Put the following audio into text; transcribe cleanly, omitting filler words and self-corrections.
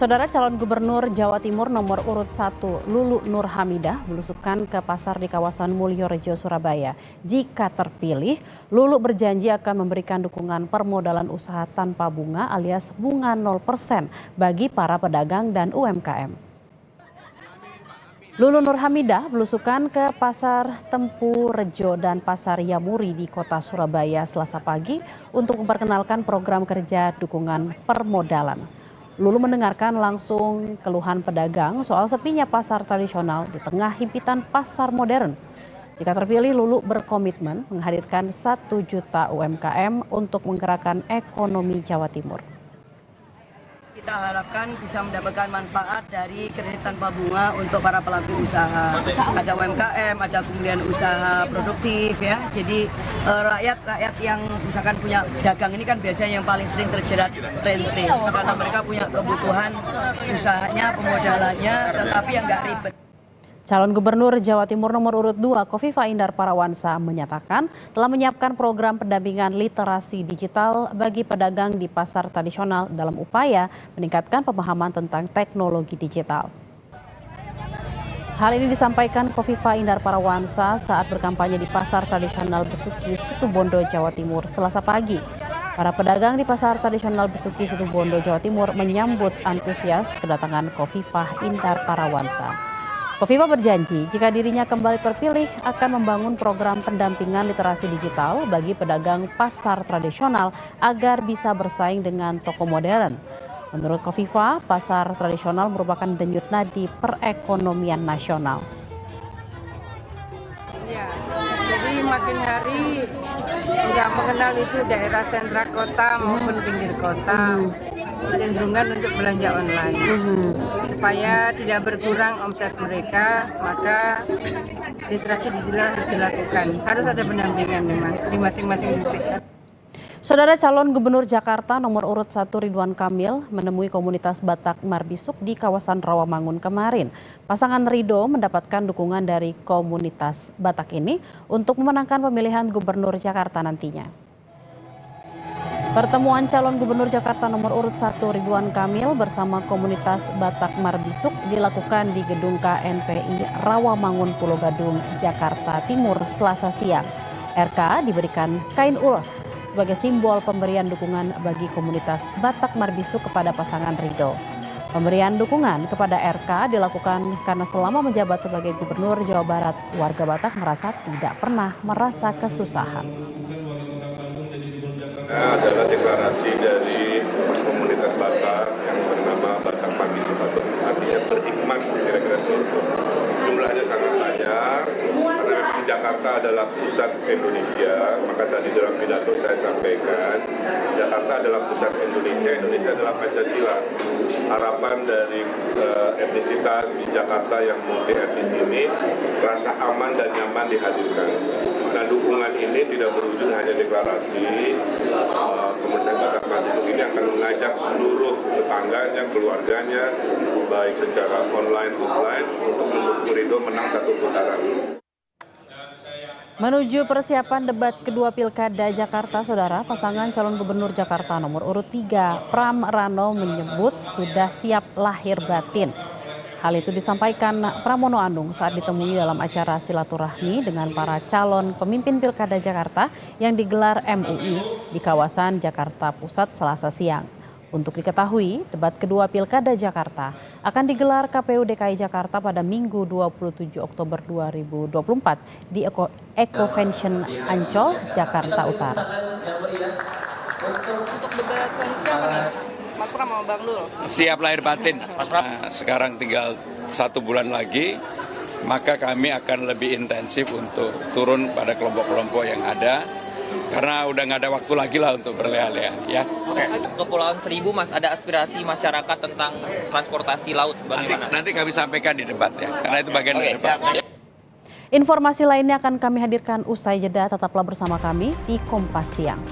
Saudara calon gubernur Jawa Timur nomor urut 1 Lulu Nur Hamidah belusukan ke pasar di kawasan Mulyorejo, Surabaya. Jika terpilih, Lulu berjanji akan memberikan dukungan permodalan usaha tanpa bunga alias bunga 0% bagi para pedagang dan UMKM. Lulu Nur Hamidah belusukan ke pasar Tempu Rejo dan pasar Yamuri di kota Surabaya Selasa pagi untuk memperkenalkan program kerja dukungan permodalan. Lulu mendengarkan langsung keluhan pedagang soal sepinya pasar tradisional di tengah himpitan pasar modern. Jika terpilih, Lulu berkomitmen menghadirkan 1 juta UMKM untuk menggerakkan ekonomi Jawa Timur. Kita harapkan bisa mendapatkan manfaat dari kredit tanpa bunga untuk para pelaku usaha. Ada UMKM, ada kemudian usaha produktif ya. Jadi rakyat yang misalkan punya dagang ini kan biasanya yang paling sering terjerat rente karena mereka punya kebutuhan usahanya, pemodalannya, tetapi yang nggak ribet. Calon Gubernur Jawa Timur nomor urut 2 Khofifah Indar Parawansa menyatakan telah menyiapkan program pendampingan literasi digital bagi pedagang di pasar tradisional dalam upaya meningkatkan pemahaman tentang teknologi digital. Hal ini disampaikan Khofifah Indar Parawansa saat berkampanye di pasar tradisional Besuki, Situbondo, Jawa Timur, Selasa pagi. Para pedagang di pasar tradisional Besuki, Situbondo, Jawa Timur menyambut antusias kedatangan Khofifah Indar Parawansa. Khofifah berjanji jika dirinya kembali terpilih akan membangun program pendampingan literasi digital bagi pedagang pasar tradisional agar bisa bersaing dengan toko modern. Menurut Khofifah, pasar tradisional merupakan denyut nadi perekonomian nasional. Ya, jadi makin hari nggak mengenal itu daerah sentra kota maupun pinggir kota. Kecenderungan untuk belanja online supaya tidak berkurang omset mereka, maka literasi digital harus dilakukan. Harus ada pendampingan memang di masing-masing titik. Saudara calon gubernur Jakarta nomor urut 1 Ridwan Kamil menemui komunitas Batak Marbisuk di kawasan Rawamangun kemarin. Pasangan Ridho mendapatkan dukungan dari komunitas Batak ini untuk memenangkan pemilihan gubernur Jakarta nantinya. Pertemuan calon gubernur Jakarta nomor urut 1 Ridwan Kamil bersama komunitas Batak Marbisuk dilakukan di gedung KNPI Rawamangun Pulau Gadung, Jakarta Timur, Selasa siang. RK diberikan kain ulos sebagai simbol pemberian dukungan bagi komunitas Batak Marbisuk kepada pasangan Ridho. Pemberian dukungan kepada RK dilakukan karena selama menjabat sebagai gubernur Jawa Barat, warga Batak merasa tidak pernah merasa kesusahan. Adalah deklarasi dari komunitas Batak yang bernama Batak Marbisuk atau artinya berhikmat, kira-kira itu. Jumlahnya sangat banyak karena memang Jakarta adalah pusat Indonesia. Maka tadi dalam pidato saya sampaikan Jakarta adalah pusat Indonesia, Indonesia adalah Pancasila. Harapan dari etnisitas di Jakarta yang multi etnis ini rasa aman dan nyaman dihadirkan. Nah, dukungan ini tidak berujung hanya deklarasi. Komunitas Batak Marbisuk ini akan mengajak seluruh tetangganya, keluarganya, baik secara online offline untuk mendukung Ridho menang 1 putaran. Menuju persiapan debat kedua Pilkada Jakarta, saudara, pasangan calon gubernur Jakarta nomor urut 3 Pram Rano menyebut sudah siap lahir batin. Hal itu disampaikan Pramono Anung saat ditemui dalam acara silaturahmi dengan para calon pemimpin Pilkada Jakarta yang digelar MUI di kawasan Jakarta Pusat Selasa siang. Untuk diketahui, debat kedua Pilkada Jakarta akan digelar KPU DKI Jakarta pada Minggu 27 Oktober 2024 di Eco-Vention Ancol, Jakarta Utara. Untuk debat selanjutnya, Mas Pram sama Bang Lul. Siap lahir batin, Mas Pram. Sekarang tinggal 1 bulan lagi, maka kami akan lebih intensif untuk turun pada kelompok-kelompok yang ada. Karena udah nggak ada waktu lagi lah untuk berleha-leha, ya. Kepulauan Seribu, Mas, ada aspirasi masyarakat tentang transportasi laut, bagaimana? Nanti kami sampaikan di debat ya, karena itu bagian dari debat. Informasi lainnya akan kami hadirkan usai jeda. Tetaplah bersama kami di Kompas Siang.